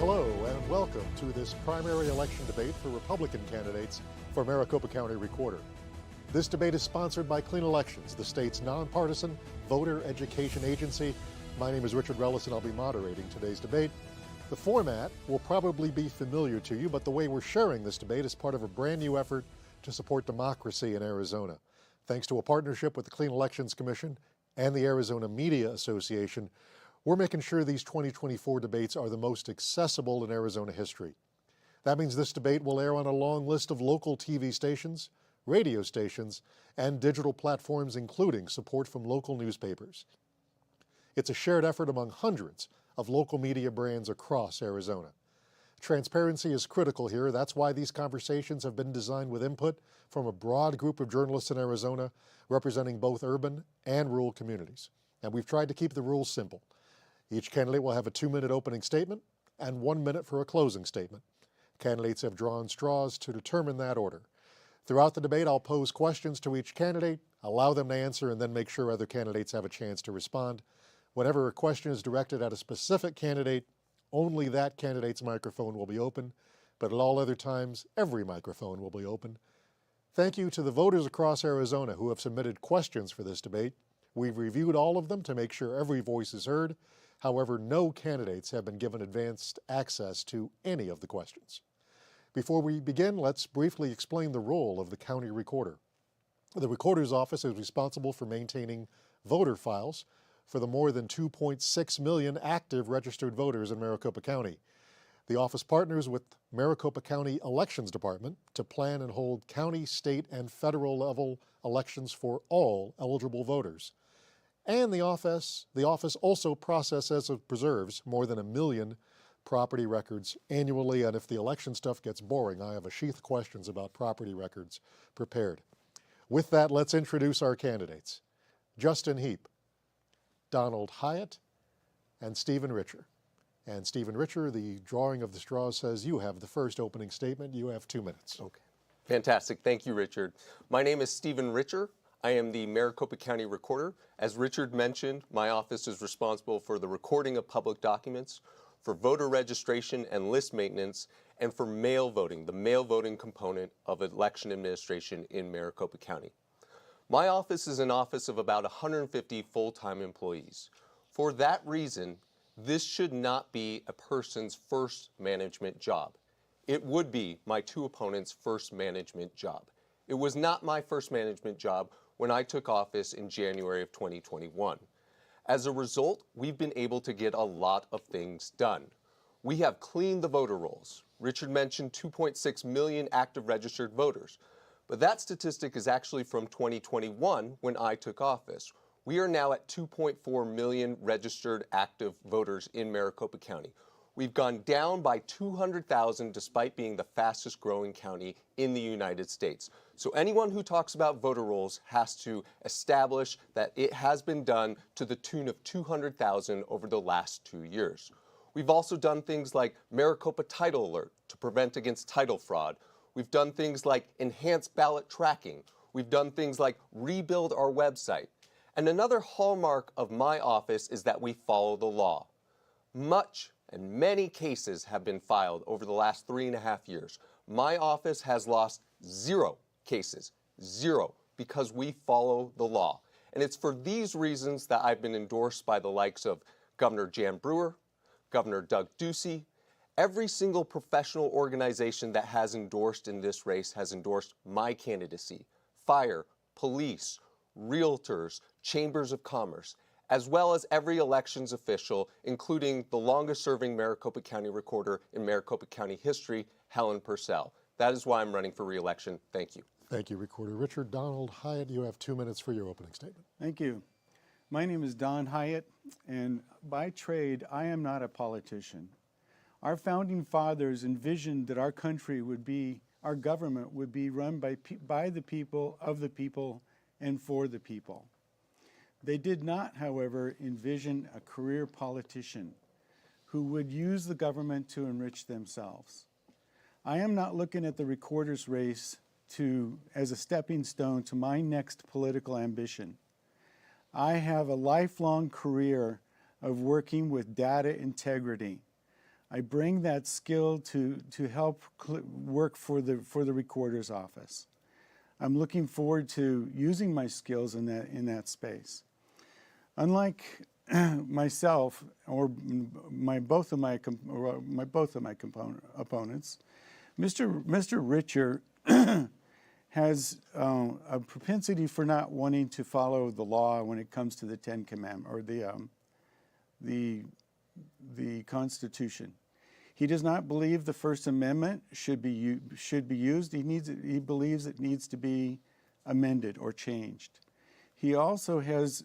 hello, and welcome to this primary election debate for Republican candidates for Maricopa County Recorder. This debate is sponsored by Clean Elections, the state's nonpartisan voter education agency. My name is Richard Rellis, and I'll be moderating today's debate. The format will probably be familiar to you, but the way we're sharing this debate is part of a brand new effort to support democracy in Arizona. Thanks to a partnership with the Clean Elections Commission and the Arizona Media Association, we're making sure these 2024 debates are the most accessible in Arizona history. That means this debate will air on a long list of local TV stations, radio stations, and digital platforms, including support from local newspapers. It's a shared effort among hundreds of local media brands across Arizona. Transparency is critical here. That's why these conversations have been designed with input from a broad group of journalists in Arizona representing both urban and rural communities. And we've tried to keep the rules simple. Each candidate will have a 2-minute opening statement and 1 minute for a closing statement. Candidates have drawn straws to determine that order. Throughout the debate, I'll pose questions to each candidate, allow them to answer, and then make sure other candidates have a chance to respond. Whenever a question is directed at a specific candidate, only that candidate's microphone will be open, but at all other times, every microphone will be open. Thank you to the voters across Arizona who have submitted questions for this debate. We've reviewed all of them to make sure every voice is heard. However, no candidates have been given advanced access to any of the questions. Before we begin, let's briefly explain the role of the county recorder. The recorder's office is responsible for maintaining voter files for the more than 2.6 million active registered voters in Maricopa County. The office partners with Maricopa County Elections Department to plan and hold county, state, and federal level elections for all eligible voters. And the office also processes and preserves more than 1 million property records annually. And if the election stuff gets boring, I have a sheath of questions about property records prepared. With that, let's introduce our candidates. Justin Heap, Donald Hiatt, and Stephen Richer. And Stephen Richer, the drawing of the straws says you have the first opening statement. You have 2 minutes. Okay. Fantastic. Thank you, Richard. My name is Stephen Richer. I am the Maricopa County Recorder. As Richard mentioned, my office is responsible for the recording of public documents, for voter registration and list maintenance, and for mail voting, the mail voting component of election administration in Maricopa County. My office is an office of about 150 full-time employees. For that reason, this should not be a person's first management job. It would be my two opponents' first management job. It was not my first management job when I took office in January of 2021. As a result, we've been able to get a lot of things done. We have cleaned the voter rolls. Richard mentioned 2.6 million active registered voters. But that statistic is actually from 2021 when I took office. We are now at 2.4 million registered active voters in Maricopa County. We've gone down by 200,000 despite being the fastest growing county in the United States. So anyone who talks about voter rolls has to establish that it has been done to the tune of 200,000 over the last 2 years. We've also done things like Maricopa Title Alert to prevent against title fraud. We've done things like enhanced ballot tracking. We've done things like rebuild our website. And another hallmark of my office is that we follow the law. Many cases have been filed over the last 3.5 years. My office has lost 0 cases, 0, because we follow the law. And it's for these reasons that I've been endorsed by the likes of Governor Jan Brewer, Governor Doug Ducey. Every single professional organization that has endorsed in this race has endorsed my candidacy. Fire, police, realtors, chambers of commerce, as well as every elections official, including the longest-serving Maricopa County Recorder in Maricopa County history, Helen Purcell. That is why I'm running for re-election. Thank you. Thank you, Recorder Richard. Donald Hiatt, you have 2 minutes for your opening statement. Thank you. My name is Don Hiatt, and by trade, I am not a politician. Our founding fathers envisioned that our country would be, our government would be run by the people, of the people, and for the people. They did not, however, envision a career politician who would use the government to enrich themselves. I am not looking at the recorder's race as a stepping stone to my next political ambition. I have a lifelong career of working with data integrity. I bring that skill to help work for the recorder's office. I'm looking forward to using my skills in that space. Unlike myself or both of my opponents, Mr. Richer has a propensity for not wanting to follow the law when it comes to the Ten Commandments or the Constitution. He does not believe the First Amendment should be used. He believes it needs to be amended or changed. He also has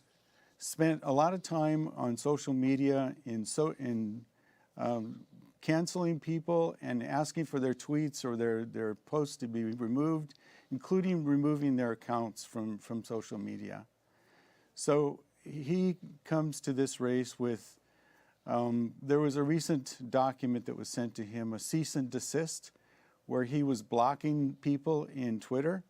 spent a lot of time on social media in canceling people and asking for their tweets or their posts to be removed, including removing their accounts from social media. So he comes to this race with, there was a recent document that was sent to him, a cease and desist, where he was blocking people in Twitter,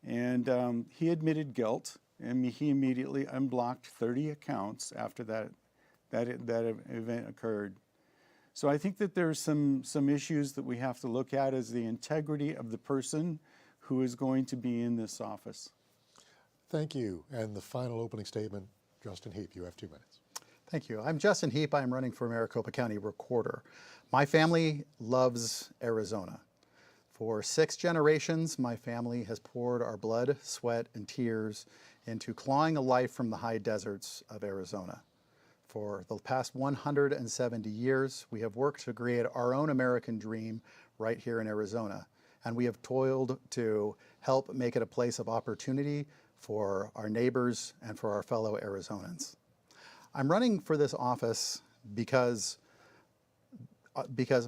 and he admitted guilt, and he immediately unblocked 30 accounts after that event occurred. So I think that there's some issues that we have to look at as the integrity of the person who is going to be in this office. Thank you. And the final opening statement, Justin Heap, you have 2 minutes. Thank you. I'm Justin Heap. I'm running for Maricopa County Recorder. My family loves Arizona. For 6 generations, my family has poured our blood, sweat, and tears into clawing a life from the high deserts of Arizona. For the past 170 years, we have worked to create our own American dream right here in Arizona. And we have toiled to help make it a place of opportunity for our neighbors and for our fellow Arizonans. I'm running for this office because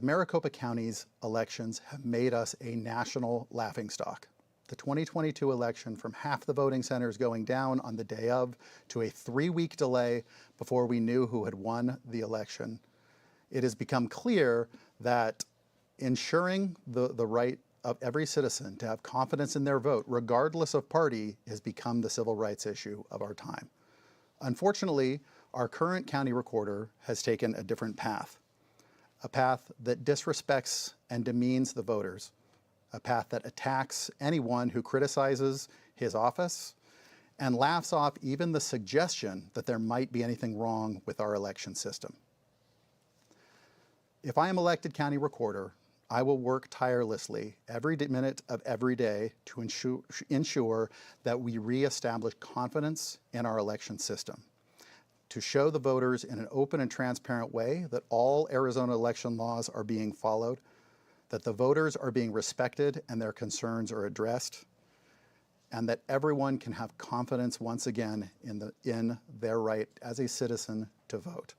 Maricopa County's elections have made us a national laughingstock. The 2022 election, from half the voting centers going down on the day of to a 3-week delay before we knew who had won the election, it has become clear that ensuring the right of every citizen to have confidence in their vote, regardless of party, has become the civil rights issue of our time. Unfortunately, our current county recorder has taken a different path, a path that disrespects and demeans the voters, a path that attacks anyone who criticizes his office and laughs off even the suggestion that there might be anything wrong with our election system. If I am elected county recorder, I will work tirelessly every minute of every day to ensure that we reestablish confidence in our election system, to show the voters in an open and transparent way that all Arizona election laws are being followed, that the voters are being respected and their concerns are addressed, and that everyone can have confidence once again in their right as a citizen to vote.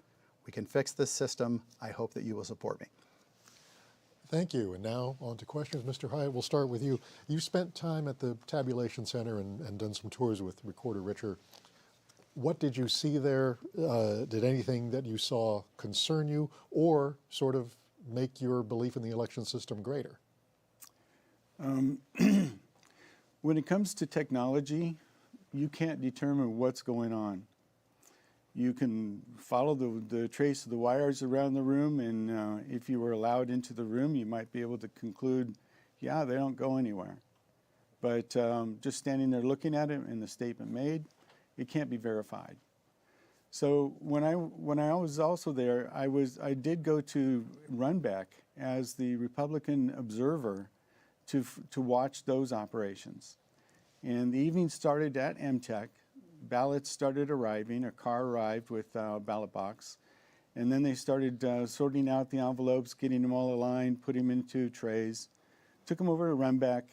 We can fix this system. I hope that you will support me. Thank you. And now on to questions. Mr. Hiatt, we'll start with you. You spent time at the tabulation center and done some tours with Recorder Richer. What did you see there? Did anything that you saw concern you or sort of make your belief in the election system greater? When it comes to technology, you can't determine what's going on. You can follow the trace of the wires around the room, and if you were allowed into the room, you might be able to conclude, yeah, they don't go anywhere. But just standing there looking at it and the statement made, it can't be verified. So when I was also there, I did go to Runback as the Republican observer to watch those operations. And the evening started at MTech. Ballots started arriving. A car arrived with a ballot box. And then they started sorting out the envelopes, getting them all aligned, putting them into trays. Took them over to Runback.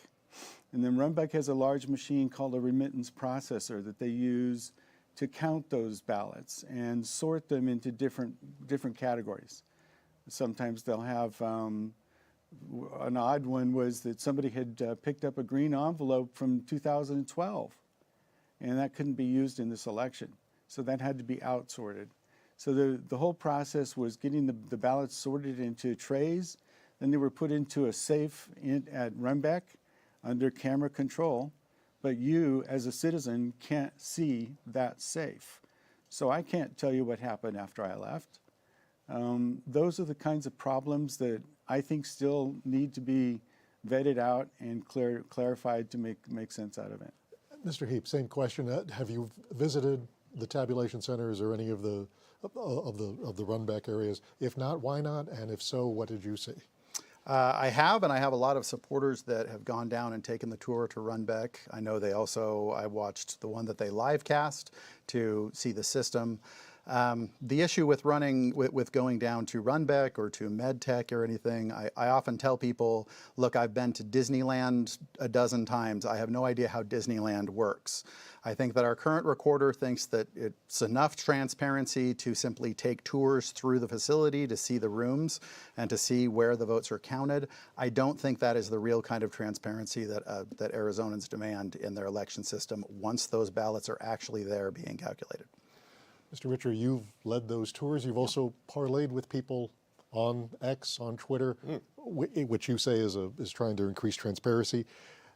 And then Runback has a large machine called a remittance processor that they use to count those ballots and sort them into different categories. Sometimes they'll have, an odd one was that somebody had picked up a green envelope from 2012, and that couldn't be used in this election. So that had to be outsorted. So the whole process was getting the ballots sorted into trays, then they were put into a safe at Runback under camera control, but you as a citizen can't see that safe. So I can't tell you what happened after I left. Those are the kinds of problems that I think still need to be vetted out and clarified to make sense out of it. Mr. Heap, same question. Have you visited the tabulation centers or any of the run-back areas? If not, why not? And if so, what did you see? I have, and I have a lot of supporters that have gone down and taken the tour to Runbeck. I know I watched the one that they live cast to see the system. The issue with going down to Runbeck or to MedTech or anything, I often tell people, look, I've been to Disneyland a dozen times. I have no idea how Disneyland works. I think that our current recorder thinks that it's enough transparency to simply take tours through the facility to see the rooms and to see where the votes are counted. I don't think that is the real kind of transparency that Arizonans demand in their election system once those ballots are actually there being calculated. Mr. Richer, you've led those tours. You've also parlayed with people on X, on Twitter, which you say is trying to increase transparency.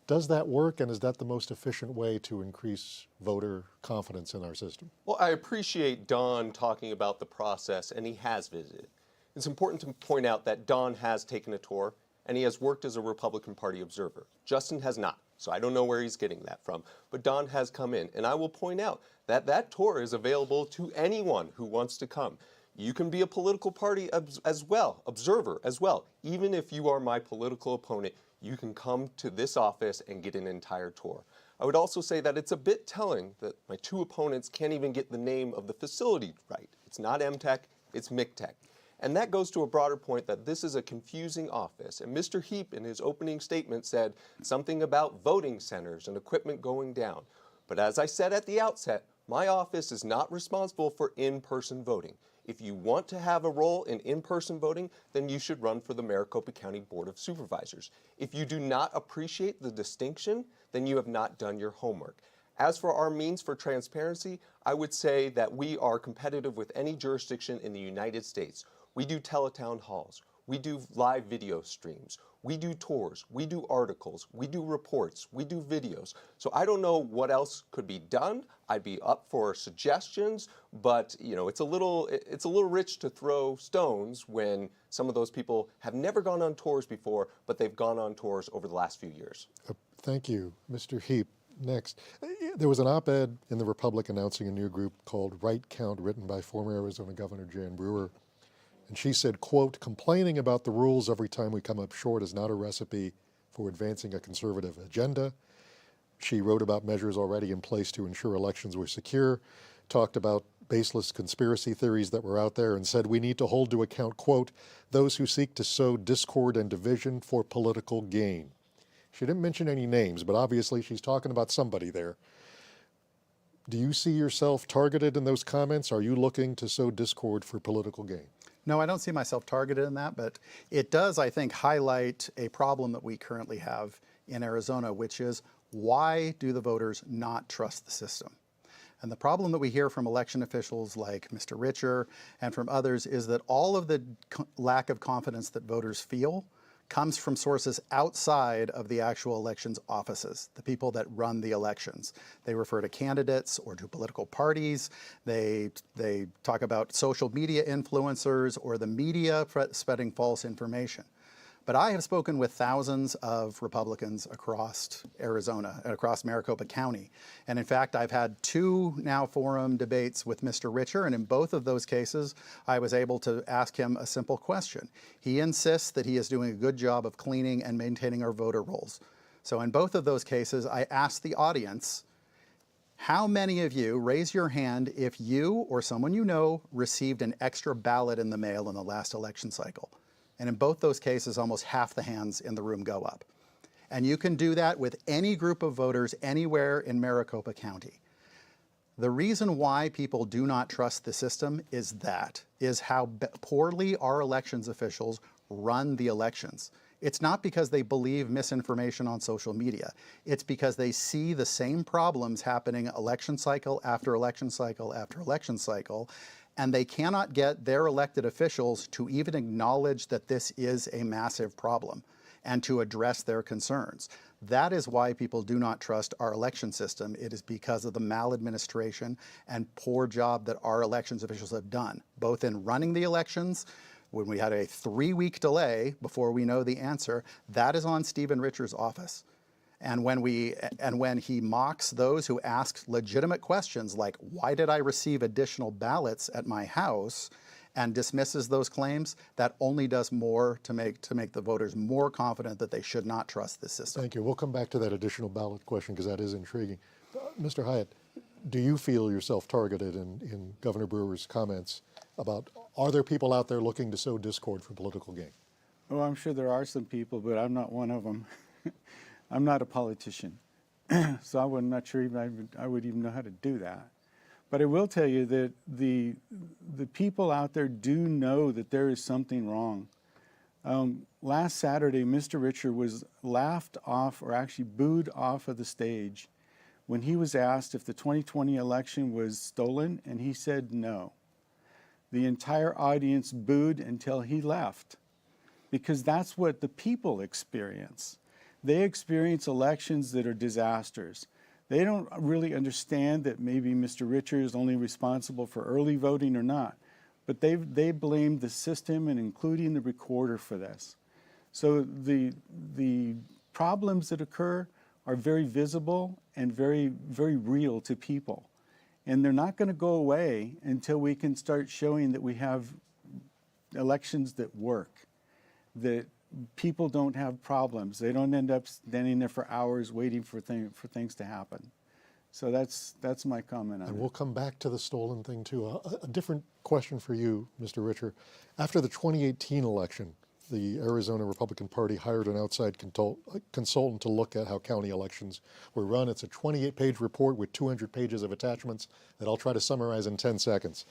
Does that work, and is that the most efficient way to increase voter confidence in our system? Well, I appreciate Don talking about the process, and he has visited. It's important to point out that Don has taken a tour, and he has worked as a Republican Party observer. Justin has not, so I don't know where he's getting that from. But Don has come in, and I will point out that that tour is available to anyone who wants to come. You can be a political party as well, observer as well. Even if you are my political opponent, you can come to this office and get an entire tour. I would also say that it's a bit telling that my two opponents can't even get the name of the facility right. It's not MTech, it's MICTech. And that goes to a broader point that this is a confusing office. And Mr. Heap in his opening statement said something about voting centers and equipment going down. But as I said at the outset, my office is not responsible for in-person voting. If you want to have a role in in-person voting, then you should run for the Maricopa County Board of Supervisors. If you do not appreciate the distinction, then you have not done your homework. As for our means for transparency, I would say that we are competitive with any jurisdiction in the United States. We do teletown halls. We do live video streams. We do tours. We do articles. We do reports. We do videos. So I don't know what else could be done. I'd be up for suggestions, but it's a little rich to throw stones when some of those people have never gone on tours before, but they've gone on tours over the last few years. Thank you, Mr. Heap. Next, there was an op-ed in the Republic announcing a new group called Right Count, written by former Arizona Governor Jan Brewer. And she said, quote, complaining about the rules every time we come up short is not a recipe for advancing a conservative agenda. She wrote about measures already in place to ensure elections were secure, talked about baseless conspiracy theories that were out there, and said we need to hold to account, quote, those who seek to sow discord and division for political gain. She didn't mention any names, but obviously she's talking about somebody there. Do you see yourself targeted in those comments? Are you looking to sow discord for political gain? No, I don't see myself targeted in that, but it does, I think, highlight a problem that we currently have in Arizona, which is why do the voters not trust the system? And the problem that we hear from election officials like Mr. Richer and from others is that all of the lack of confidence that voters feel comes from sources outside of the actual elections offices, the people that run the elections. They refer to candidates or to political parties. They talk about social media influencers or the media spreading false information. But I have spoken with thousands of Republicans across Arizona and across Maricopa County. And in fact, I've had 2 now forum debates with Mr. Richer, and in both of those cases, I was able to ask him a simple question. He insists that he is doing a good job of cleaning and maintaining our voter rolls. So in both of those cases, I asked the audience, how many of you, raise your hand if you or someone you know received an extra ballot in the mail in the last election cycle? And in both those cases, almost half the hands in the room go up. And you can do that with any group of voters anywhere in Maricopa County. The reason why people do not trust the system is how poorly our elections officials run the elections. It's not because they believe misinformation on social media. It's because they see the same problems happening election cycle after election cycle after election cycle, and they cannot get their elected officials to even acknowledge that this is a massive problem and to address their concerns. That is why people do not trust our election system. It is because of the maladministration and poor job that our elections officials have done, both in running the elections. When we had a 3-week delay before we know the answer, that is on Stephen Richer's office. And when he mocks those who ask legitimate questions like, why did I receive additional ballots at my house, and dismisses those claims, that only does more to make the voters more confident that they should not trust this system. Thank you. We'll come back to that additional ballot question because that is intriguing. Mr. Hiatt, do you feel yourself targeted in Governor Brewer's comments about, are there people out there looking to sow discord for political gain? Oh, I'm sure there are some people, but I'm not one of them. I'm not a politician, so I'm not sure even I would even know how to do that. But I will tell you that the people out there do know that there is something wrong. Last Saturday, Mr. Richer was laughed off, or actually booed off of the stage when he was asked if the 2020 election was stolen, and he said no. The entire audience booed until he left, because that's what the people experience. They experience elections that are disasters. They don't really understand that maybe Mr. Richer is only responsible for early voting or not, but they blame the system and including the recorder for this. So the problems that occur are very visible and very, very real to people. And they're not going to go away until we can start showing that we have elections that work, that people don't have problems. They don't end up standing there for hours waiting for things to happen. So that's my comment on it. And we'll come back to the stolen thing too. A different question for you, Mr. Richer. After the 2018 election, the Arizona Republican Party hired an outside consultant to look at how county elections were run. It's a 28-page report with 200 pages of attachments that I'll try to summarize in 10 seconds.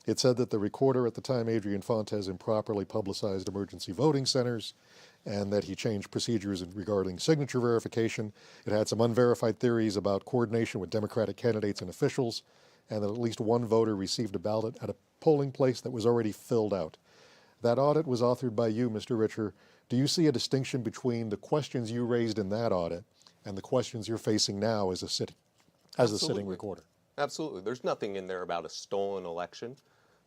It said that the recorder at the time, Adrian Fontes, improperly publicized emergency voting centers, and that he changed procedures regarding signature verification. It had some unverified theories about coordination with Democratic candidates and officials, and that at least one voter received a ballot at a polling place that was already filled out. That audit was authored by you, Mr. Richer. Do you see a distinction between the questions you raised in that audit and the questions you're facing now as a sitting recorder? Absolutely. There's nothing in there about a stolen election.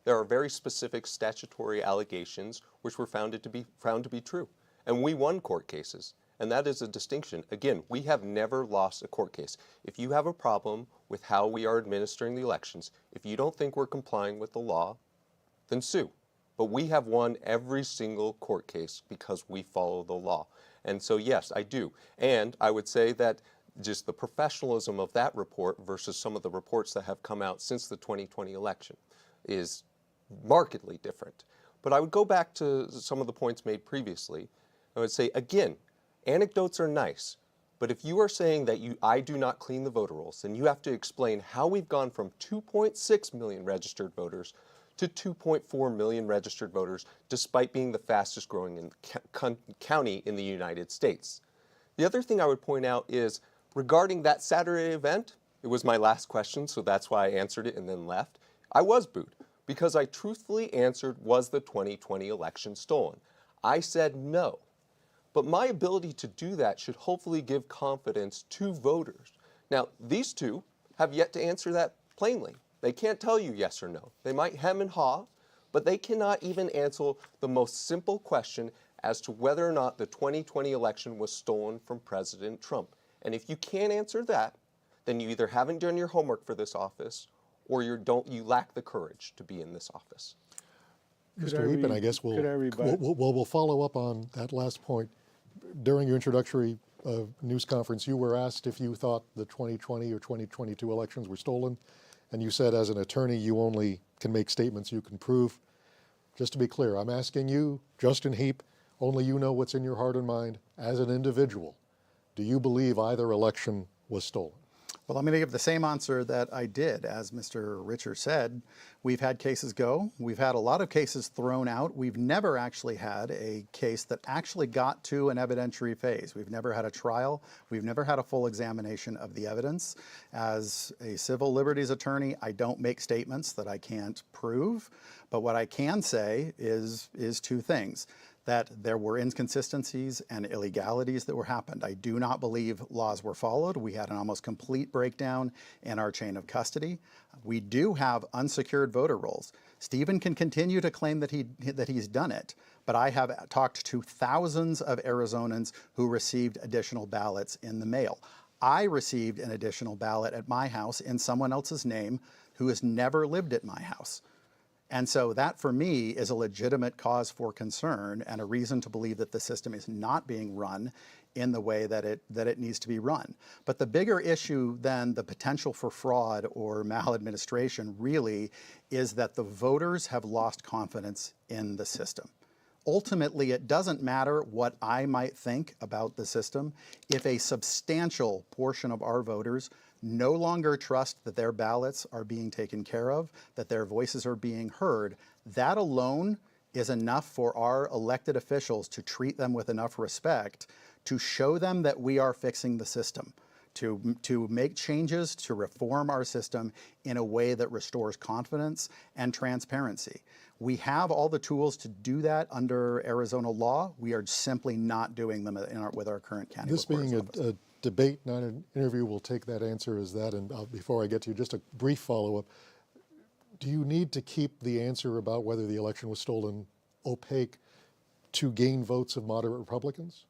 There are very specific statutory allegations which were found to be true. And we won court cases. And that is a distinction. Again, we have never lost a court case. If you have a problem with how we are administering the elections, if you don't think we're complying with the law, then sue. But we have won every single court case because we follow the law. And so yes, I do. And I would say that just the professionalism of that report versus some of the reports that have come out since the 2020 election is markedly different. But I would go back to some of the points made previously. I would say, again, anecdotes are nice, but if you are saying that I do not clean the voter rolls, then you have to explain how we've gone from 2.6 million registered voters to 2.4 million registered voters, despite being the fastest growing county in the United States. The other thing I would point out is, regarding that Saturday event, it was my last question, so that's why I answered it and then left. I was booed because I truthfully answered, was the 2020 election stolen? I said no. But my ability to do that should hopefully give confidence to voters. Now, these two have yet to answer that plainly. They can't tell you yes or no. They might hem and haw, but they cannot even answer the most simple question as to whether or not the 2020 election was stolen from President Trump. And if you can't answer that, then you either haven't done your homework for this office or you lack the courage to be in this office. Mr. Heap, and I guess we'll follow up on that last point. During your introductory news conference, you were asked if you thought the 2020 or 2022 elections were stolen, and you said as an attorney you only can make statements you can prove. Just to be clear, I'm asking you, Justin Heap, only you know what's in your heart and mind as an individual. Do you believe either election was stolen? Well, I'm going to give the same answer that I did. As Mr. Richer said, we've had cases go. We've had a lot of cases thrown out. We've never actually had a case that actually got to an evidentiary phase. We've never had a trial. We've never had a full examination of the evidence. As a civil liberties attorney, I don't make statements that I can't prove. But what I can say is two things. that there were inconsistencies and illegalities that were happened. I do not believe laws were followed. We had an almost complete breakdown in our chain of custody. We do have unsecured voter rolls. Stephen can continue to claim that he's done it, but I have talked to thousands of Arizonans who received additional ballots in the mail. I received an additional ballot at my house in someone else's name who has never lived at my house. And so that, for me, is a legitimate cause for concern and a reason to believe that the system is not being run in the way that it needs to be run. But the bigger issue than the potential for fraud or maladministration really is that the voters have lost confidence in the system. Ultimately, it doesn't matter what I might think about the system. If a substantial portion of our voters no longer trust that their ballots are being taken care of, that their voices are being heard, that alone is enough for our elected officials to treat them with enough respect to show them that we are fixing the system, to make changes, to reform our system in a way that restores confidence and transparency. We have all the tools to do that under Arizona law. We are simply not doing them with our current county This recorder's being office. a debate, not an interview, we'll take that answer as that. And before I get to you, just a brief follow-up. Do you need to keep the answer about whether the election was stolen opaque to gain votes of moderate Republicans?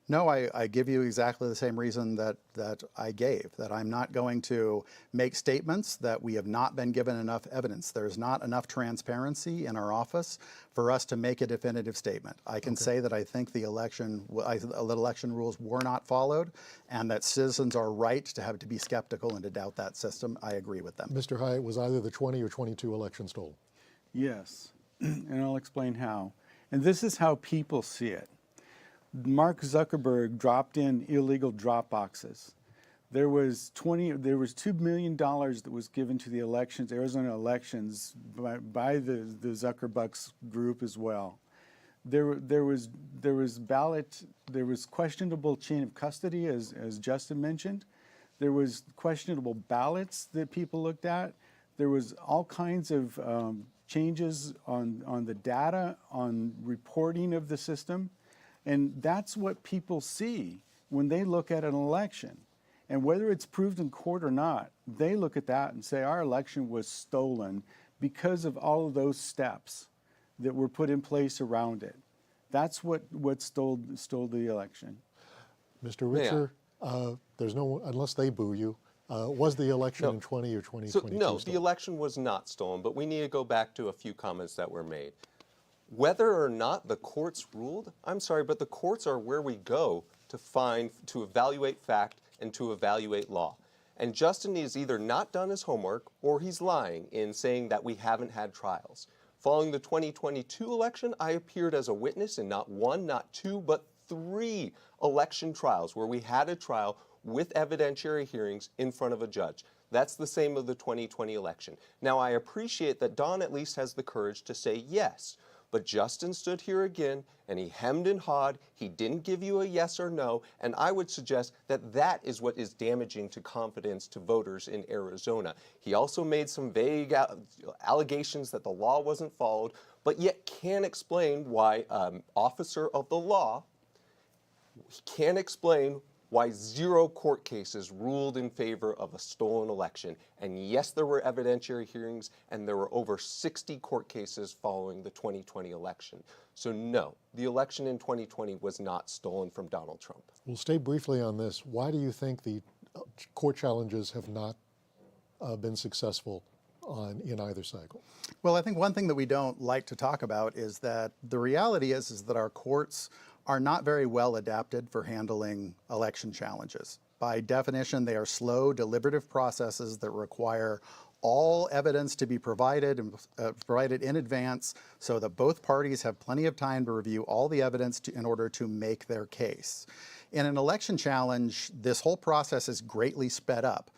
No, I give you exactly the same reason that I gave, that I'm not going to make statements that we have not been given enough evidence. There's not enough transparency in our office for us to make a definitive statement. I can say that I think the election rules were not followed and that citizens are right to be skeptical and to doubt that system. I agree with them. Mr. Hiatt, was either the 20 or 22 election stolen? Yes, and I'll explain how. And this is how people see it. Mark Zuckerberg dropped in illegal drop boxes. There was $2 million that was given to the elections, Arizona elections, by the Zuckerbucks group as well. There was questionable chain of custody, as Justin mentioned. There was questionable ballots that people looked at. There was all kinds of changes on the data, on reporting of the system. And that's what people see when they look at an election. And whether it's proved in court or not, they look at that and say our election was stolen because of all of those steps that were put in place around it. That's what stole the election. Mr. Richer, there's no, unless they boo you, was the election in 20 or 2022 No, stolen? the election was not stolen, but we need to go back to a few comments that were made. Whether or not the courts ruled, I'm sorry, but the courts are where we go to evaluate fact and to evaluate law. And Justin is either not done his homework or he's lying in saying that we haven't had trials. Following the 2022 election, I appeared as a witness in not one, not two, but 3 election trials where we had a trial with evidentiary hearings in front of a judge. That's the same of the 2020 election. Now, I appreciate that Don at least has the courage to say yes. But Justin stood here again, and he hemmed and hawed. He didn't give you a yes or no, and I would suggest that that is what is damaging to confidence to voters in Arizona. He also made some vague allegations that the law wasn't followed, but yet can't explain why officer of the law can't explain why 0 court cases ruled in favor of a stolen election. And yes, there were evidentiary hearings, and there were over 60 court cases following the 2020 election. So no, the election in 2020 was not stolen from Donald Trump. We'll stay briefly on this. Why do you think the court challenges have not been successful in either cycle? Well, I think one thing that we don't like to talk about is that the reality is that our courts are not very well adapted for handling election challenges. By definition, they are slow, deliberative processes that require all evidence to be provided in advance so that both parties have plenty of time to review all the evidence in order to make their case. In an election challenge, this whole process is greatly sped up,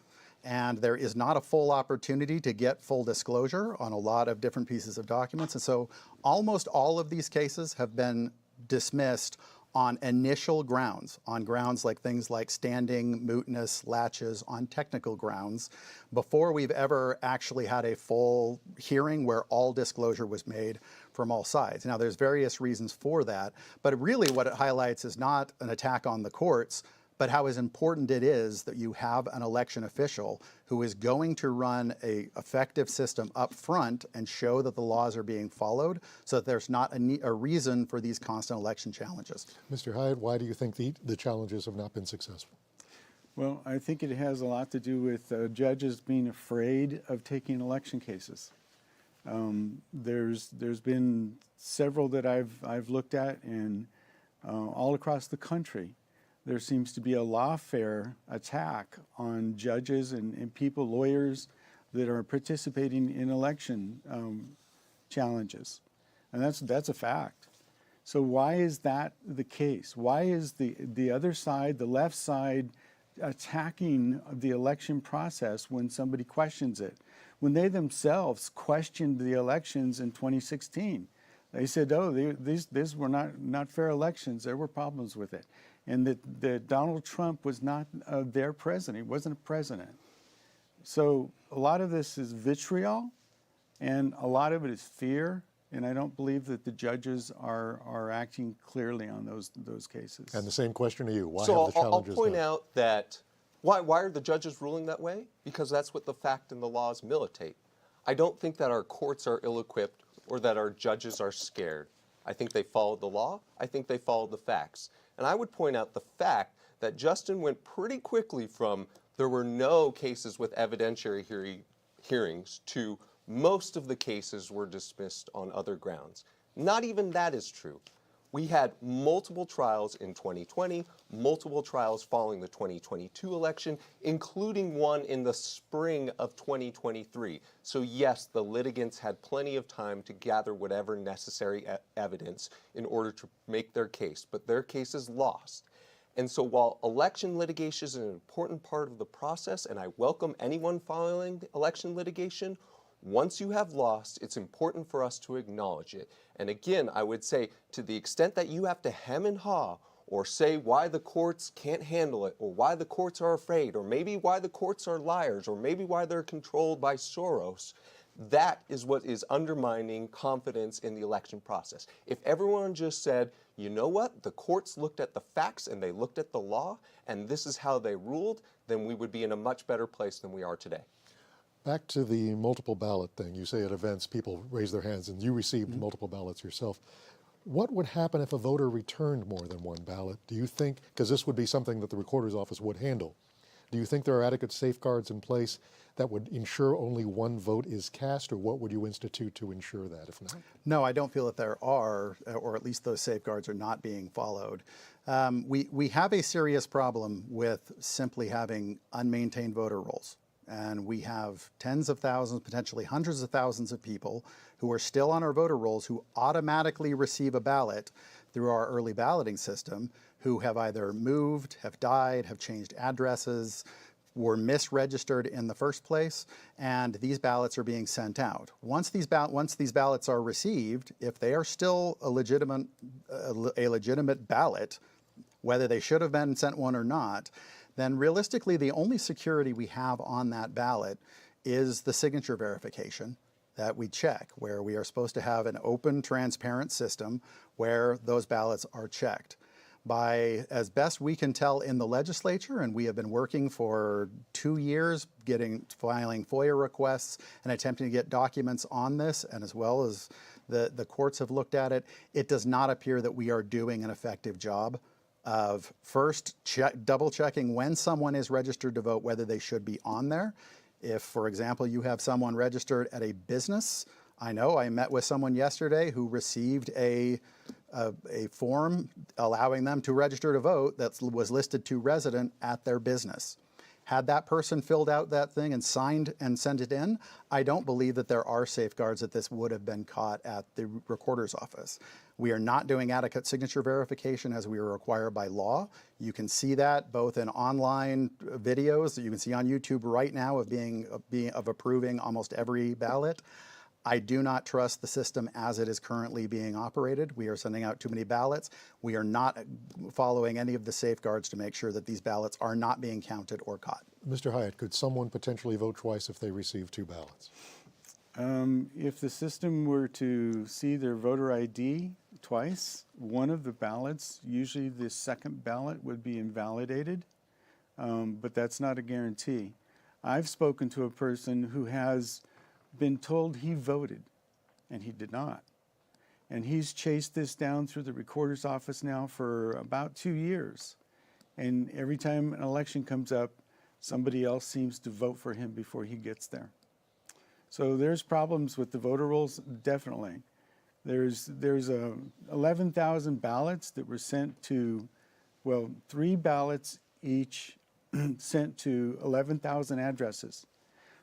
and there is not a full opportunity to get full disclosure on a lot of different pieces of documents. And so almost all of these cases have been dismissed on initial grounds, on grounds like things like standing, mootness, latches, on technical grounds, before we've ever actually had a full hearing where all disclosure was made from all sides. Now, there's various reasons for that, but really what it highlights is not an attack on the courts, but how important it is that you have an election official who is going to run an effective system up front and show that the laws are being followed so that there's not a reason for these constant election challenges. Mr. Hiatt, why do you think the challenges have not been successful? Well, I think it has a lot to do with judges being afraid of taking election cases. There's been several that I've looked at, and all across the country, there seems to be a lawfare attack on judges and people, lawyers that are participating in election challenges, and that's a fact. So why is that the case? Why is the other side, the left side, attacking the election process when somebody questions it? When they themselves questioned the elections in 2016, they said, "Oh, these were not fair elections. There were problems with it," and that Donald Trump was not their president. He wasn't a president. So a lot of this is vitriol, and a lot of it is fear. And I don't believe that the judges are acting clearly on those cases. And the same question to you. Why So have the I'll challenges point not? out that why are the judges ruling that way? Because that's what the fact and the laws militate. I don't think that our courts are ill-equipped or that our judges are scared. I think they followed the law. I think they followed the facts. And I would point out the fact that Justin went pretty quickly from there were no cases with evidentiary hearings to most of the cases were dismissed on other grounds. Not even that is true. We had multiple trials in 2020, multiple trials following the 2022 election, including one in the spring of 2023. So yes, the litigants had plenty of time to gather whatever necessary evidence in order to make their case, but their case is lost. And so while election litigation is an important part of the process, and I welcome anyone following election litigation, once you have lost, it's important for us to acknowledge it. And again, I would say to the extent that you have to hem and haw or say why the courts can't handle it or why the courts are afraid or maybe why the courts are liars or maybe why they're controlled by Soros, that is what is undermining confidence in the election process. If everyone just said, you know what, the courts looked at the facts and they looked at the law and this is how they ruled, then we would be in a much better place than we are today. Back to the multiple ballot thing. You say at events people raise their hands and you received multiple ballots yourself. What would happen if a voter returned more than one ballot? Do you think, because this would be something that the recorder's office would handle, do you think there are adequate safeguards in place that would ensure only one vote is cast, or what would you institute to ensure that, if not? No, I don't feel that there are, or at least those safeguards are not being followed. We have a serious problem with simply having unmaintained voter rolls. And we have tens of thousands, potentially hundreds of thousands of people who are still on our voter rolls who automatically receive a ballot through our early balloting system, who have either moved, have died, have changed addresses, were misregistered in the first place, and these ballots are being sent out. Once these ballots are received, if they are still a legitimate ballot, whether they should have been sent one or not, then realistically the only security we have on that ballot is the signature verification that we check, where we are supposed to have an open, transparent system where those ballots are checked. By as best we can tell in the legislature, and we have been working for 2 years, filing FOIA requests and attempting to get documents on this, and as well as the courts have looked at it, it does not appear that we are doing an effective job of first double checking when someone is registered to vote, whether they should be on there. If, for example, you have someone registered at a business, I know I met with someone yesterday who received a form allowing them to register to vote that was listed to resident at their business. Had that person filled out that thing and signed and sent it in, I don't believe that there are safeguards that this would have been caught at the recorder's office. We are not doing adequate signature verification as we are required by law. You can see that both in online videos that you can see on YouTube right now of approving almost every ballot. I do not trust the system as it is currently being operated. We are sending out too many ballots. We are not following any of the safeguards to make sure that these ballots are not being counted or caught. Mr. Hiatt, could someone potentially vote twice if they receive two ballots? If the system were to see their voter ID twice, one of the ballots, usually the second ballot, would be invalidated, but that's not a guarantee. I've spoken to a person who has been told he voted, and he did not. And he's chased this down through the recorder's office now for about 2 years. And every time an election comes up, somebody else seems to vote for him before he gets there. So there's problems with the voter rolls, definitely. There's 11,000 ballots that were sent to, well, 3 ballots each sent to 11,000 addresses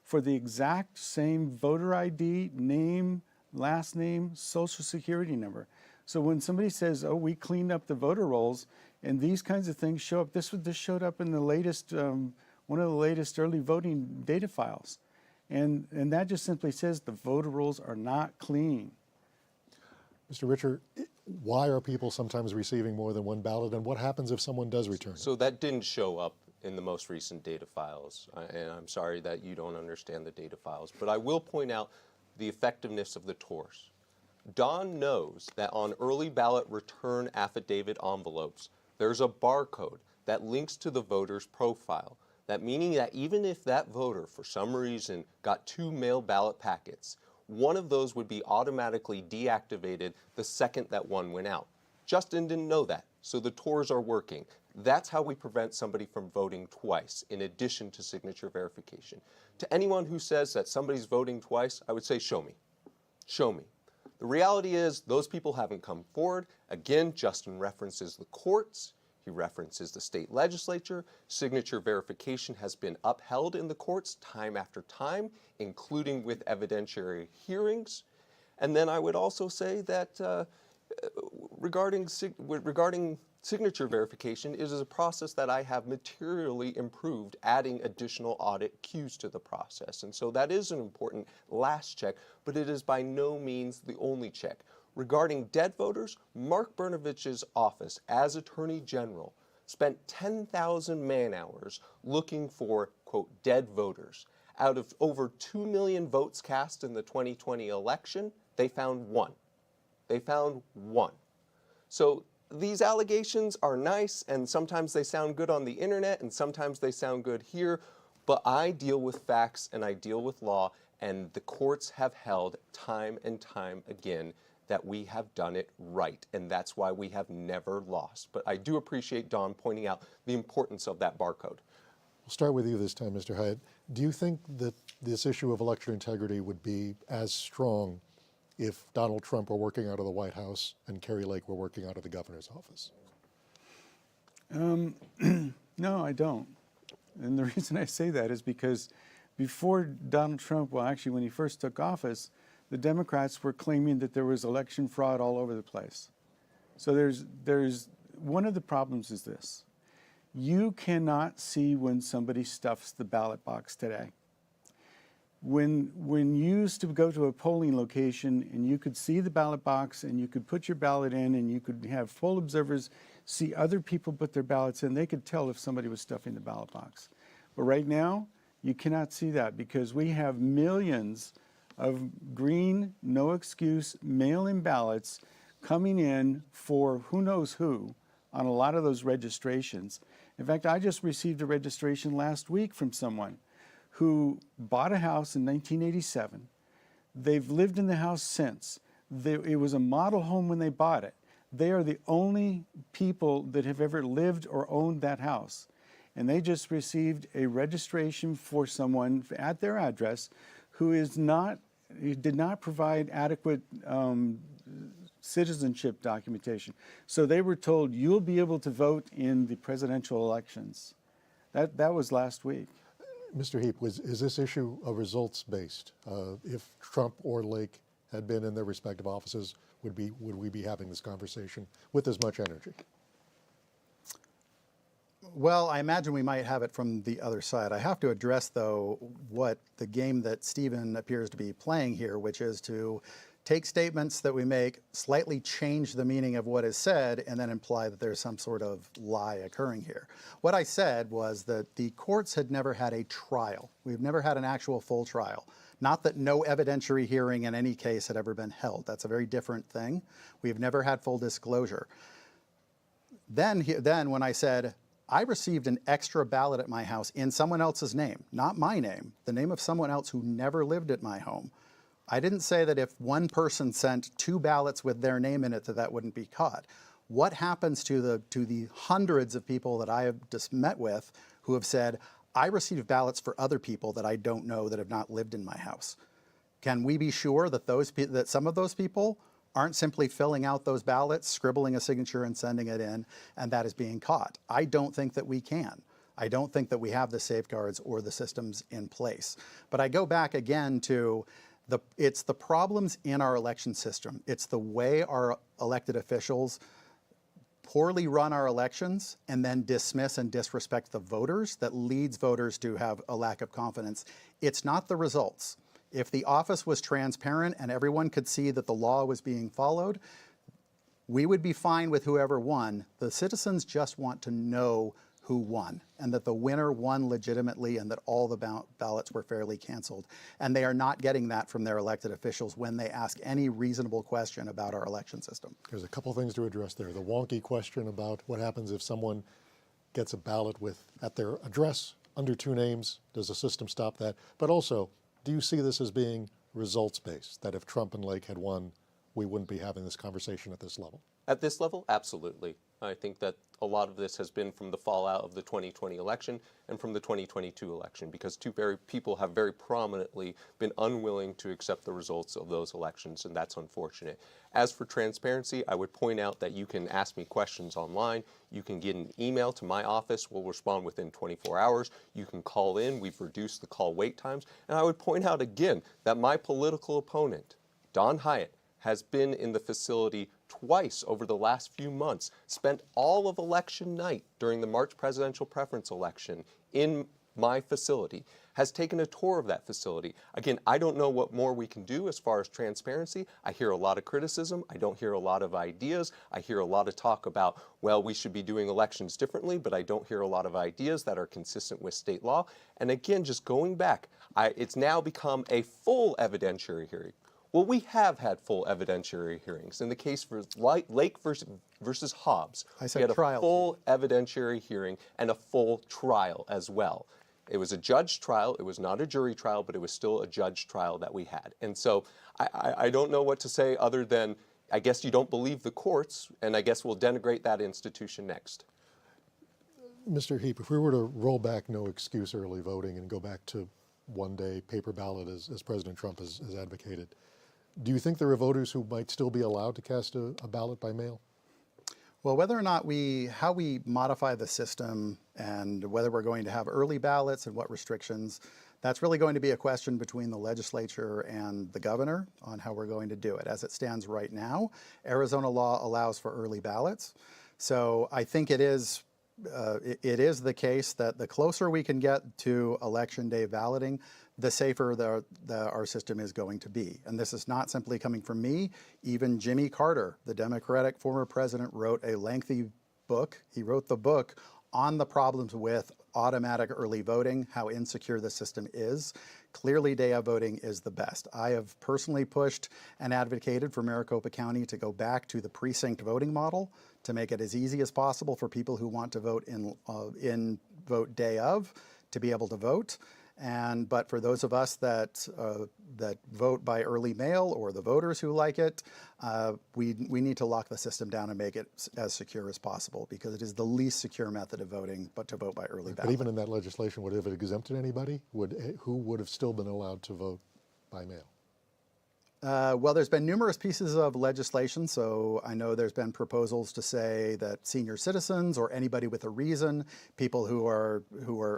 for the exact same voter ID, name, last name, social security number. So when somebody says, oh, we cleaned up the voter rolls and these kinds of things show up, this showed up in the latest, one of the latest early voting data files. And that just simply says the voter rolls are not clean. Mr. Richer, why are people sometimes receiving more than one ballot, and what happens if someone does return it? So that didn't show up in the most recent data files, and I'm sorry that you don't understand the data files, but I will point out the effectiveness of the TORs. Don knows that on early ballot return affidavit envelopes, there's a barcode that links to the voter's profile. That meaning that even if that voter, for some reason, got 2 mail ballot packets, one of those would be automatically deactivated the second that one went out. Justin didn't know that, so the TORs are working. That's how we prevent somebody from voting twice, in addition to signature verification. To anyone who says that somebody's voting twice, I would say, show me. Show me. The reality is those people haven't come forward. Again, Justin references the courts. He references the state legislature. Signature verification has been upheld in the courts time after time, including with evidentiary hearings. And then I would also say that regarding signature verification, it is a process that I have materially improved, adding additional audit cues to the process. And so that is an important last check, but it is by no means the only check. Regarding dead voters, Mark Brnovich's office, as Attorney General, spent 10,000 man-hours looking for, quote, dead voters. Out of over 2 million votes cast in the 2020 election, they found 1. They found 1. So these allegations are nice, and sometimes they sound good on the internet, and sometimes they sound good here, but I deal with facts and I deal with law, and the courts have held time and time again that we have done it right, and that's why we have never lost. But I do appreciate Don pointing out the importance of that barcode. We'll start with you this time, Mr. Hiatt. Do you think that this issue of election integrity would be as strong if Donald Trump were working out of the White House and Kari Lake were working out of the governor's office? No, I don't. And the reason I say that is because before Donald Trump, well, actually, when he first took office, the Democrats were claiming that there was election fraud all over the place. So there's one of the problems is this. You cannot see when somebody stuffs the ballot box today. When you used to go to a polling location and you could see the ballot box and you could put your ballot in and you could have full observers see other people put their ballots in, they could tell if somebody was stuffing the ballot box. But right now, you cannot see that because we have millions of green, no excuse, mail-in ballots coming in for who knows who on a lot of those registrations. In fact, I just received a registration last week from someone who bought a house in 1987. They've lived in the house since. It was a model home when they bought it. They are the only people that have ever lived or owned that house. And they just received a registration for someone at their address who did not provide adequate citizenship documentation. So they were told, you'll be able to vote in the presidential elections. That was last week. Mr. Heap, is this issue a results-based? If Trump or Lake had been in their respective offices, would we be having this conversation with as much energy? Well, I imagine we might have it from the other side. I have to address, though, what the game that Stephen appears to be playing here, which is to take statements that we make, slightly change the meaning of what is said, and then imply that there's some sort of lie occurring here. What I said was that the courts had never had a trial. We've never had an actual full trial. Not that no evidentiary hearing in any case had ever been held. That's a very different thing. We've never had full disclosure. Then when I said, I received an extra ballot at my house in someone else's name, not my name, the name of someone else who never lived at my home. I didn't say that if one person sent 2 ballots with their name in it that wouldn't be caught. What happens to the hundreds of people that I have just met with who have said, I received ballots for other people that I don't know that have not lived in my house? Can we be sure that that some of those people aren't simply filling out those ballots, scribbling a signature and sending it in, and that is being caught? I don't think that we can. I don't think that we have the safeguards or the systems in place. But I go back again to it's the problems in our election system. It's the way our elected officials poorly run our elections and then dismiss and disrespect the voters that leads voters to have a lack of confidence. It's not the results. If the office was transparent and everyone could see that the law was being followed, we would be fine with whoever won. The citizens just want to know who won and that the winner won legitimately and that all the ballots were fairly canceled. And they are not getting that from their elected officials when they ask any reasonable question about our election system. There's a couple things to address there. The wonky question about what happens if someone gets a ballot at their address under 2 names. Does the system stop that? But also, do you see this as being results-based, that if Trump and Lake had won, we wouldn't be having this conversation at this level? At this level, absolutely. I think that a lot of this has been from the fallout of the 2020 election and from the 2022 election, because people have very prominently been unwilling to accept the results of those elections, and that's unfortunate. As for transparency, I would point out that you can ask me questions online. You can get an email to my office. We'll respond within 24 hours. You can call in. We've reduced the call wait times. And I would point out again that my political opponent, Don Hiatt, has been in the facility twice over the last few months, spent all of election night during the March presidential preference election in my facility, has taken a tour of that facility. Again, I don't know what more we can do as far as transparency. I hear a lot of criticism. I don't hear a lot of ideas. I hear a lot of talk about, well, we should be doing elections differently, but I don't hear a lot of ideas that are consistent with state law. And again, just going back, it's now become a full evidentiary hearing. Well, we have had full evidentiary hearings. In the case for Lake versus Hobbs, we had a full evidentiary hearing and a full trial as well. It was a judge trial. It was not a jury trial, but it was still a judge trial that we had. And so I don't know what to say other than I guess you don't believe the courts, and I guess we'll denigrate that institution next. Mr. Heap, if we were to roll back no excuse early voting and go back to one-day paper ballot as President Trump has advocated, do you think there are voters who might still be allowed to cast a ballot by mail? Well, whether or not how we modify the system and whether we're going to have early ballots and what restrictions, that's really going to be a question between the legislature and the governor on how we're going to do it. As it stands right now, Arizona law allows for early ballots. So I think it is the case that the closer we can get to Election Day balloting, the safer our system is going to be. And this is not simply coming from me. Even Jimmy Carter, the Democratic former president, wrote a lengthy book. He wrote the book on the problems with automatic early voting, how insecure the system is. Clearly, day of voting is the best. I have personally pushed and advocated for Maricopa County to go back to the precinct voting model to make it as easy as possible for people who want to vote in vote day of to be able to vote. But for those of us that vote by early mail, or the voters who like it, we need to lock the system down and make it as secure as possible, because it is the least secure method of voting, but to vote by early ballot. But even in that legislation, would it have exempted anybody? Who would have still been allowed to vote by mail? Well, there's been numerous pieces of legislation, so I know there's been proposals to say that senior citizens or anybody with a reason, people who are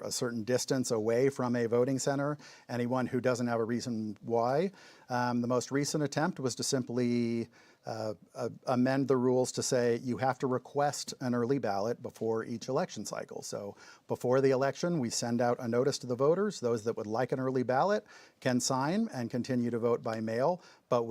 a certain distance away from a voting center, anyone who doesn't have a reason why. The most recent attempt was to simply amend the rules to say you have to request an early ballot before each election cycle. So before the election, we send out a notice to the voters. Those that would like an early ballot can sign and continue to vote by mail, but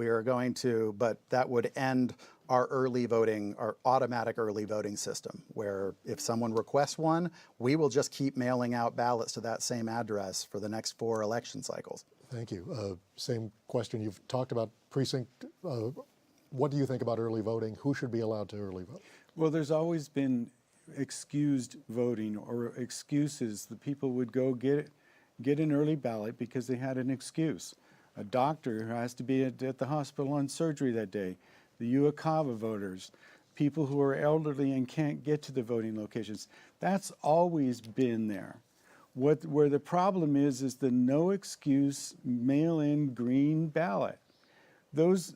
that would end our early voting, our automatic early voting system, where if someone requests one, we will just keep mailing out ballots to that same address for the next 4 election cycles. Thank you. Same question. You've talked about precinct. What do you think about early voting? Who should be allowed to early vote? Well, there's always been excused voting or excuses. The people would go get an early ballot because they had an excuse. A doctor who has to be at the hospital on surgery that day, the UACAVA voters, people who are elderly and can't get to the voting locations. That's always been there. Where the problem is the no excuse mail-in green ballot. Those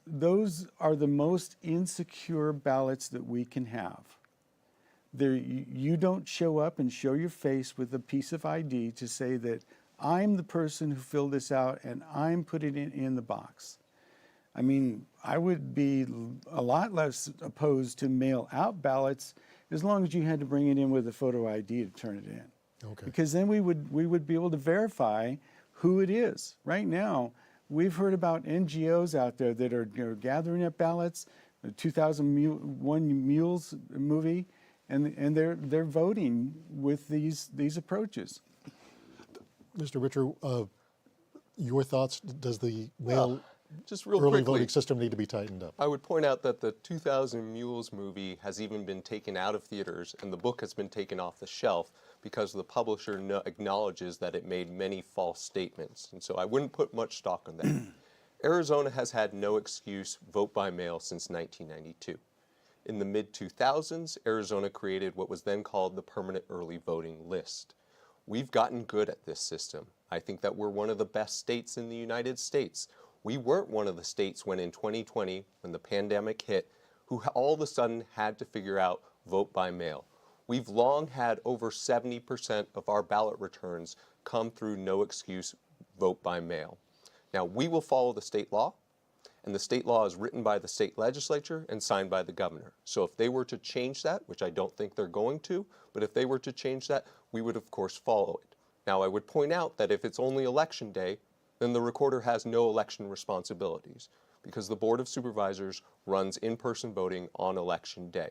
are the most insecure ballots that we can have. You don't show up and show your face with a piece of ID to say that I'm the person who filled this out and I'm putting it in the box. I mean, I would be a lot less opposed to mail-out ballots as long as you had to bring it in with a photo ID to turn it in. Okay. Because then we would be able to verify who it is. Right now, we've heard about NGOs out there that are gathering up ballots, the 2001 Mules movie, and they're voting with these approaches. Mr. Richer, your thoughts? Does the mail Just real early quickly, voting system need to be tightened up? I would point out that the 2000 Mules movie has even been taken out of theaters, and the book has been taken off the shelf because the publisher acknowledges that it made many false statements. And so I wouldn't put much stock on that. Arizona has had no excuse vote by mail since 1992. In the mid-2000s, Arizona created what was then called the Permanent Early Voting List. We've gotten good at this system. I think that we're one of the best states in the United States. We weren't one of the states when in 2020, when the pandemic hit, who all of a sudden had to figure out vote by mail. We've long had over 70% of our ballot returns come through no excuse vote by mail. Now, we will follow the state law, and the state law is written by the state legislature and signed by the governor. So if they were to change that, which I don't think they're going to, but if they were to change that, we would of course follow it. Now, I would point out that if it's only election day, then the recorder has no election responsibilities because the Board of Supervisors runs in-person voting on election day.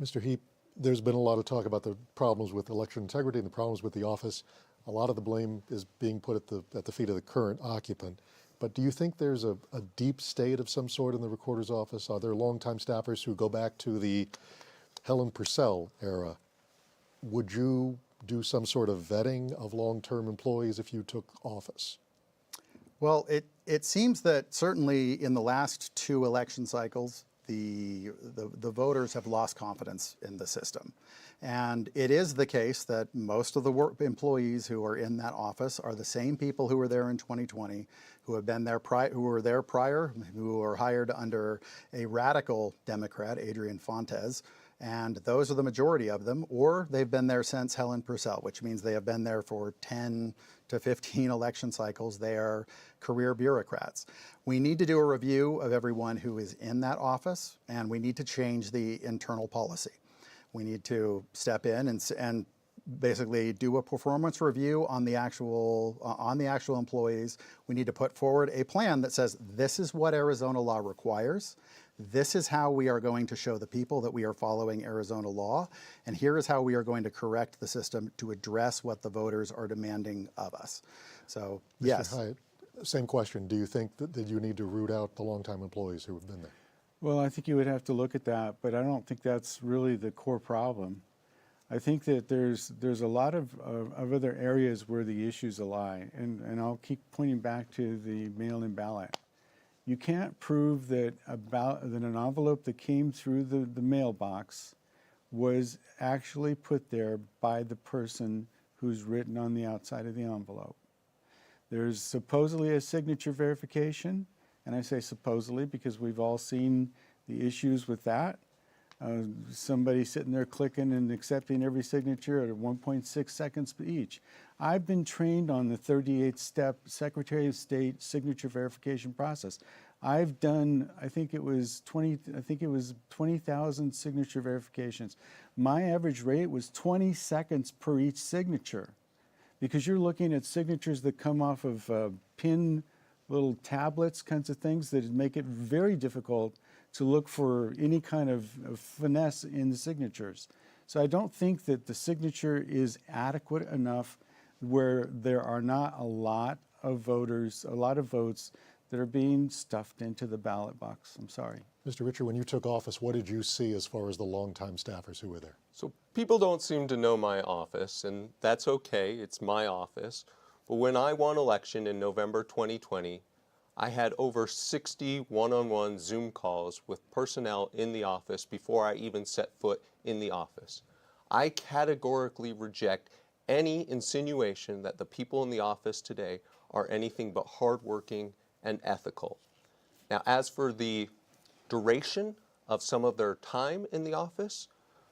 Mr. Heap, there's been a lot of talk about the problems with election integrity and the problems with the office. A lot of the blame is being put at the feet of the current occupant. But do you think there's a deep state of some sort in the recorder's office? Are there longtime staffers who go back to the Helen Purcell era? Would you do some sort of vetting of long-term employees if you took office? Well, it seems that certainly in the last 2 election cycles, the voters have lost confidence in the system. And it is the case that most of the employees who are in that office are the same people who were there in 2020, who have been there who were there prior, who were hired under a radical Democrat, Adrian Fontes, and those are the majority of them, or they've been there since Helen Purcell, which means they have been there for 10 to 15 election cycles. They are career bureaucrats. We need to do a review of everyone who is in that office, and we need to change the internal policy. We need to step in and basically do a performance review on the actual employees. We need to put forward a plan that says this is what Arizona law requires. This is how we are going to show the people that we are following Arizona law, and here is how we are going to correct the system to address what the voters are demanding of us. So, Mr. yes. Hiatt, same question. Do you think that you need to root out the longtime employees who have been there? Well, I think you would have to look at that, but I don't think that's really the core problem. I think that there's a lot of other areas where the issues lie, and I'll keep pointing back to the mail-in ballot. You can't prove that an envelope that came through the mailbox was actually put there by the person who's written on the outside of the envelope. There's supposedly a signature verification, and I say supposedly because we've all seen the issues with that. Somebody sitting there clicking and accepting every signature at 1.6 seconds each. I've been trained on the 38-step Secretary of State signature verification process. I've done, I think it was 20,000 signature verifications. My average rate was 20 seconds per each signature, because you're looking at signatures that come off of pin little tablets, kinds of things that make it very difficult to look for any kind of finesse in the signatures. So I don't think that the signature is adequate enough where there are not a lot of voters, a lot of votes that are being stuffed into the ballot box. I'm sorry. Mr. Richer, when you took office, what did you see as far as the longtime staffers who were there? So people don't seem to know my office, and that's okay. It's my office. But when I won election in November 2020, I had over 60 one-on-one Zoom calls with personnel in the office before I even set foot in the office. I categorically reject any insinuation that the people in the office today are anything but hardworking and ethical. Now, as for the duration of some of their time in the office,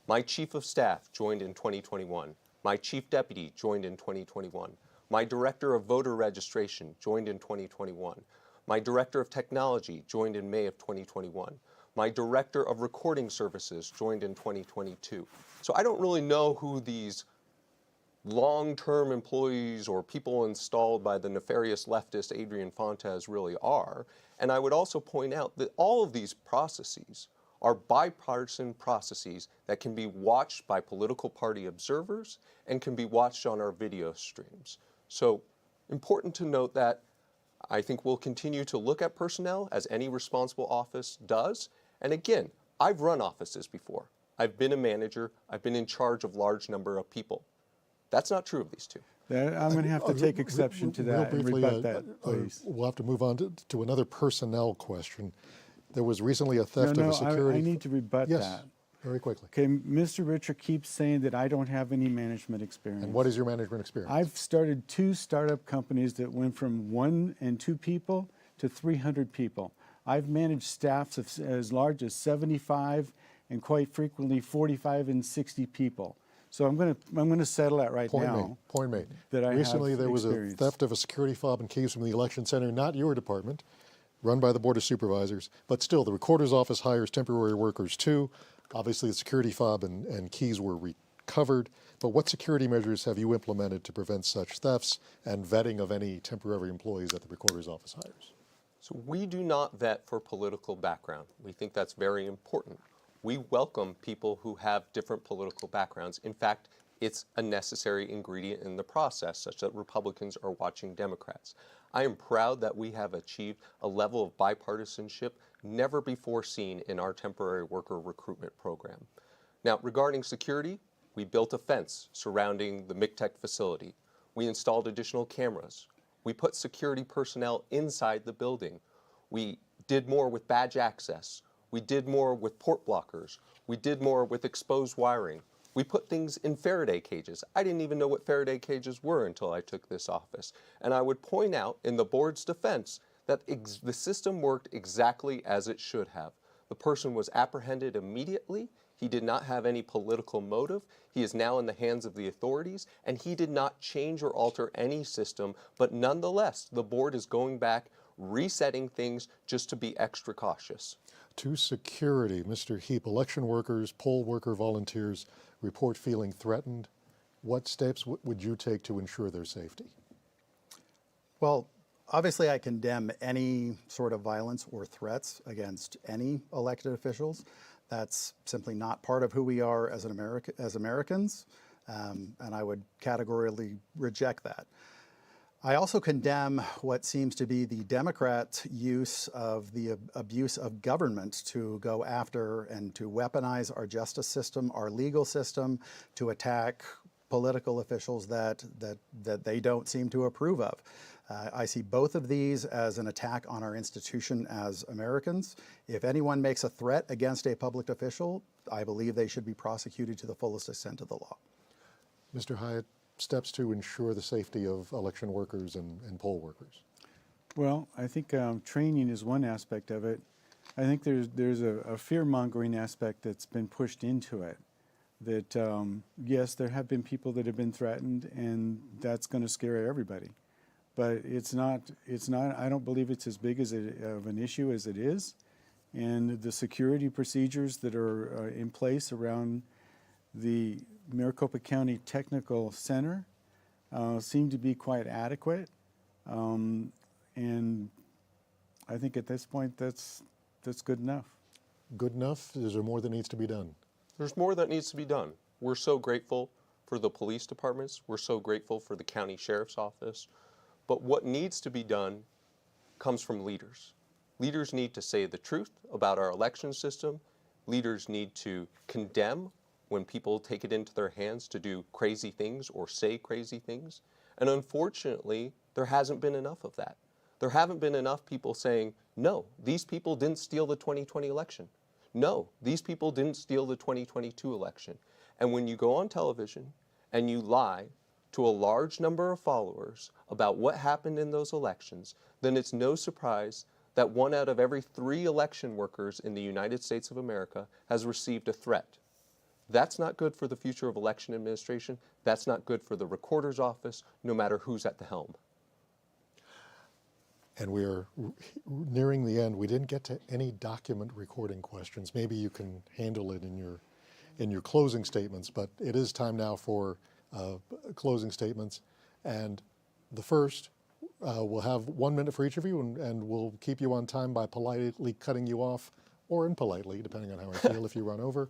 my chief of staff joined in 2021. My chief deputy joined in 2021. My director of voter registration joined in 2021. My director of technology joined in May of 2021. My director of recording services joined in 2022. So I don't really know who these long-term employees or people installed by the nefarious leftist Adrian Fontes really are. And I would also point out that all of these processes are bipartisan processes that can be watched by political party observers and can be watched on our video streams. So important to note that I think we'll continue to look at personnel as any responsible office does. And again, I've run offices before. I've been a manager. I've been in charge of large number of people. That's not true of these two. I'm going to have to take exception to that and rebut that, please. We'll have to move on to another personnel question. There was recently a theft of a security... I need to rebut that. Yes, very quickly. Okay, Mr. Richer keeps saying that I don't have any management experience. And what is your management experience? I've started 2 startup companies that went from 1 and 2 people to 300 people. I've managed staffs of as large as 75 and quite frequently 45 and 60 people. So I'm going to settle that right now. Point made. That I Recently have there was experience. a theft of a security fob and keys from the election center, not your department, run by the Board of Supervisors, but still the recorder's office hires temporary workers too. Obviously the security fob and keys were recovered, but what security measures have you implemented to prevent such thefts and vetting of any temporary employees that the recorder's office hires? So we do not vet for political background. We think that's very important. We welcome people who have different political backgrounds. In fact, it's a necessary ingredient in the process, such that Republicans are watching Democrats. I am proud that we have achieved a level of bipartisanship never before seen in our temporary worker recruitment program. Now, regarding security, we built a fence surrounding the MCTEC facility. We installed additional cameras. We put security personnel inside the building. We did more with badge access. We did more with port blockers. We did more with exposed wiring. We put things in Faraday cages. I didn't even know what Faraday cages were until I took this office. And I would point out in the board's defense that the system worked exactly as it should have. The person was apprehended immediately. He did not have any political motive. He is now in the hands of the authorities, and he did not change or alter any system. But nonetheless, the board is going back, resetting things just to be extra cautious. To security, Mr. Heap, election workers, poll worker volunteers report feeling threatened. What steps would you take to ensure their safety? Well, obviously I condemn any sort of violence or threats against any elected officials. That's simply not part of who we are as Americans, and I would categorically reject that. I also condemn what seems to be the Democrat use of the abuse of government to go after and to weaponize our justice system, our legal system, to attack political officials that they don't seem to approve of. I see both of these as an attack on our institution as Americans. If anyone makes a threat against a public official, I believe they should be prosecuted to the fullest extent of the law. Mr. Hiatt, steps to ensure the safety of election workers and poll workers? Well, I think training is one aspect of it. I think there's a fear-mongering aspect that's been pushed into it. That yes, there have been people that have been threatened, and that's going to scare everybody. But it's not. I don't believe it's as big of an issue as it is. And the security procedures that are in place around the Maricopa County Technical Center seem to be quite adequate. And I think at this point that's good enough. Good enough? Is there more that needs to be done? There's more that needs to be done. We're so grateful for the police departments. We're so grateful for the county sheriff's office. But what needs to be done comes from leaders. Leaders need to say the truth about our election system. Leaders need to condemn when people take it into their hands to do crazy things or say crazy things. And unfortunately, there hasn't been enough of that. There haven't been enough people saying, no, these people didn't steal the 2020 election. No, these people didn't steal the 2022 election. And when you go on television and you lie to a large number of followers about what happened in those elections, then it's no surprise that 1 out of every 3 election workers in the United States of America has received a threat. That's not good for the future of election administration. That's not good for the recorder's office, no matter who's at the helm. And we're nearing the end. We didn't get to any document recording questions. Maybe you can handle it in your closing statements, but it is time now for closing statements. And the first, we'll have 1 minute for each of you, and we'll keep you on time by politely cutting you off, or impolitely, depending on how I feel if you run over.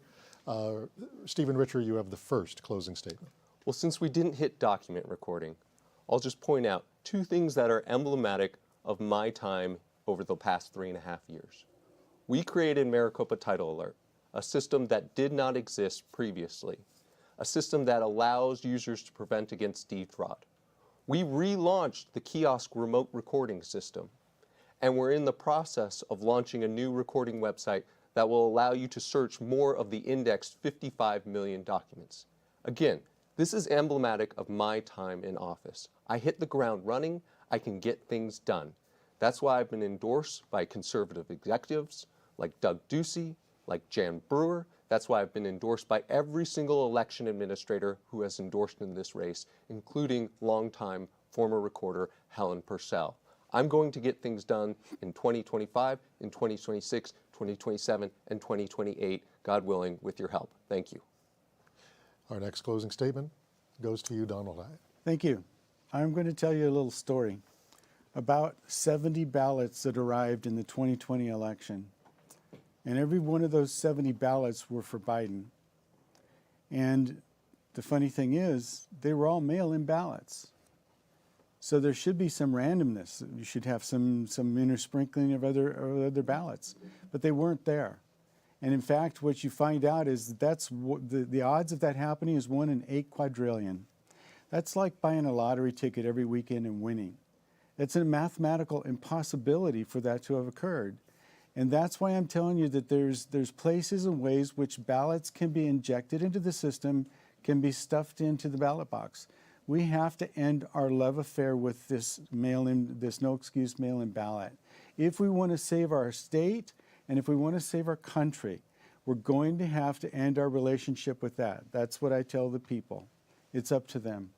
Stephen Richer, you have the first closing statement. Well, since we didn't hit document recording, I'll just point out 2 things that are emblematic of my time over the past 3.5 years. We created Maricopa Title Alert, a system that did not exist previously, a system that allows users to prevent against defraud. We relaunched the kiosk remote recording system, and we're in the process of launching a new recording website that will allow you to search more of the indexed 55 million documents. Again, this is emblematic of my time in office. I hit the ground running. I can get things done. That's why I've been endorsed by conservative executives like Doug Ducey, like Jan Brewer. That's why I've been endorsed by every single election administrator who has endorsed in this race, including longtime former recorder Helen Purcell. I'm going to get things done in 2025, in 2026, 2027, and 2028, God willing, with your help. Thank you. Our next closing statement goes to you, Donald Hiatt. Thank you. I'm going to tell you a little story about 70 ballots that arrived in the 2020 election. And every one of those 70 ballots were for Biden. And the funny thing is, they were all mail-in ballots. So there should be some randomness. You should have some intersprinkling of other ballots. But they weren't there. And in fact, what you find out is that's the odds of that happening is 1 in 8 quadrillion. That's like buying a lottery ticket every weekend and winning. It's a mathematical impossibility for that to have occurred. And that's why I'm telling you that there's places and ways which ballots can be injected into the system, can be stuffed into the ballot box. We have to end our love affair with this no excuse mail-in ballot. If we want to save our state and if we want to save our country, we're going to have to end our relationship with that. That's what I tell the people. It's up to them.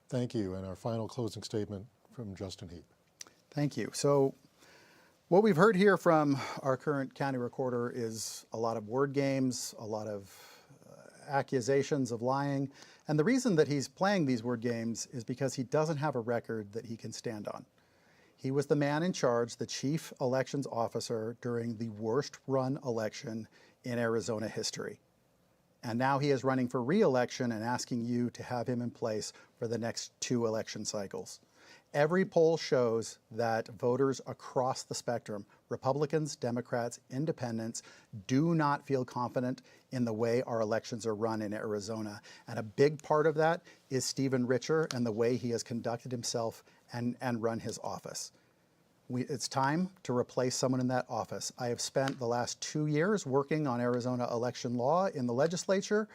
Thank you. And our final closing statement from Justin Heap. Thank you. So what we've heard here from our current county recorder is a lot of word games, a lot of accusations of lying. And the reason that he's playing these word games is because he doesn't have a record that he can stand on. He was the man in charge, the chief elections officer during the worst run election in Arizona history. And now he is running for re-election and asking you to have him in place for the next 2 election cycles. Every poll shows that voters across the spectrum, Republicans, Democrats, Independents, do not feel confident in the way our elections are run in Arizona. And a big part of that is Stephen Richer and the way he has conducted himself and run his office. It's time to replace someone in that office. I have spent the last 2 years working on Arizona election law in the legislature,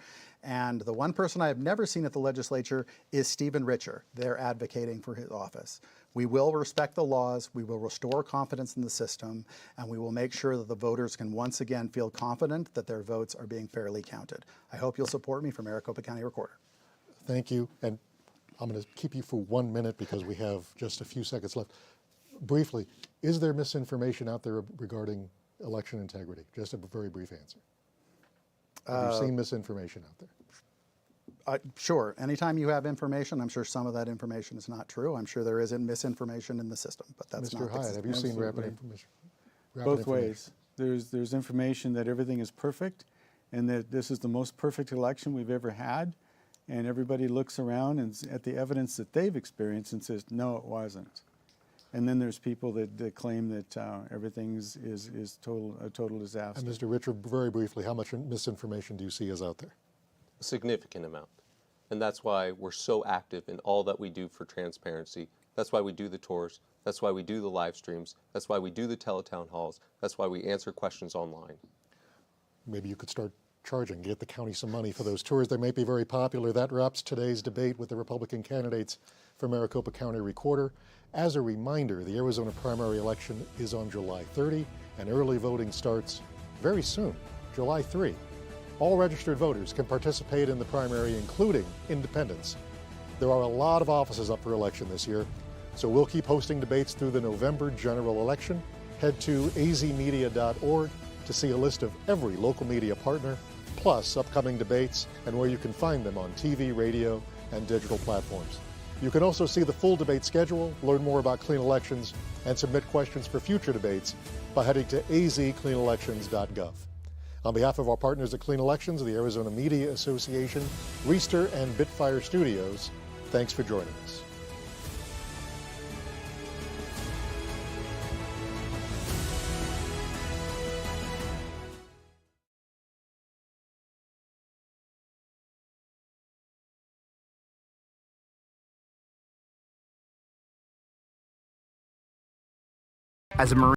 and the one person I have never seen at the legislature is Stephen Richer. They're advocating for his office. We will respect the laws, we will restore confidence in the system, and we will make sure that the voters can once again feel confident that their votes are being fairly counted. I hope you'll support me for Maricopa County Recorder. Thank you. And I'm going to keep you for 1 minute because we have just a few seconds left. Briefly, is there misinformation out there regarding election integrity? Just a very brief answer. Have you seen misinformation out there? Sure. Anytime you have information, I'm sure some of that information is not true. I'm sure there isn't misinformation in the system, but that's not the case. Mr. Hiatt, have you seen rapid information? Both ways. There's information that everything is perfect, and that this is the most perfect election we've ever had. And everybody looks around and at the evidence that they've experienced and says, no, it wasn't. And then there's people that claim that everything is a total disaster. And Mr. Richard, very briefly, how much misinformation do you see is out there? A significant amount. And that's why we're so active in all that we do for transparency. That's why we do the tours. That's why we do the live streams. That's why we do the teletown halls. That's why we answer questions online. Maybe you could start charging, get the county some money for those tours. They might be very popular. That wraps today's debate with the Republican candidates for Maricopa County Recorder. As a reminder, the Arizona primary election is on July 30, and early voting starts very soon, July 3. All registered voters can participate in the primary, including independents. There are a lot of offices up for election this year, so we'll keep hosting debates through the November general election. Head to azmedia.org to see a list of every local media partner, plus upcoming debates and where you can find them on TV, radio, and digital platforms. You can also see the full debate schedule, learn more about clean elections, and submit questions for future debates by heading to azcleanelections.gov. On behalf of our partners at Clean Elections, the Arizona Media Association, Reister, and Bitfire Studios, thanks for joining us. As a Marine